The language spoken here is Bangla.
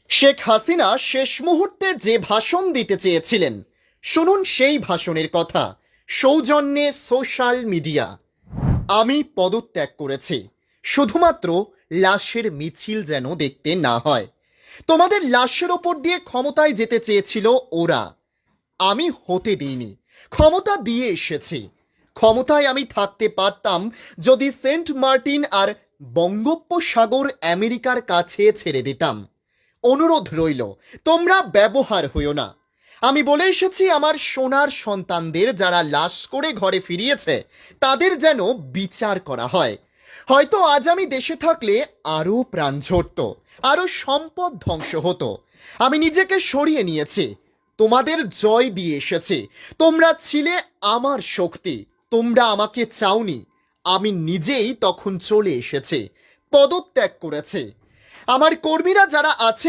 শেখ হাসিনা শেষ মুহূর্তে যে ভাষণ দিতে চেয়েছিলেন, শুনুন সেই ভাষণের কথা। সৌজন্যে সোশ্যাল মিডিয়া। আমি পদত্যাগ করেছি, শুধুমাত্র লাশের মিছিল যেন দেখতে না হয়। তোমাদের লাশের ওপর দিয়ে ক্ষমতায় যেতে চেয়েছিল ওরা, আমি হতে দিইনি। ক্ষমতা দিয়ে এসেছি। ক্ষমতায় আমি থাকতে পারতাম যদি সেন্ট মার্টিন আর বঙ্গোপসাগর আমেরিকার কাছে ছেড়ে দিতাম। অনুরোধ রইল, তোমরা ব্যবহার হইও না। আমি বলে এসেছি, আমার সোনার সন্তানদের যারা লাশ করে ঘরে ফিরিয়েছে তাদের যেন বিচার করা হয়। হয়তো আজ আমি দেশে থাকলে আরও প্রাণ ঝরত, আরও সম্পদ ধ্বংস হতো। আমি নিজেকে সরিয়ে নিয়েছি, তোমাদের জয় দিয়ে এসেছি। তোমরা ছিলে আমার শক্তি, তোমরা আমাকে চাওনি। আমি নিজেই তখন চলে এসেছি, পদত্যাগ করেছি। আমার কর্মীরা যারা আছেন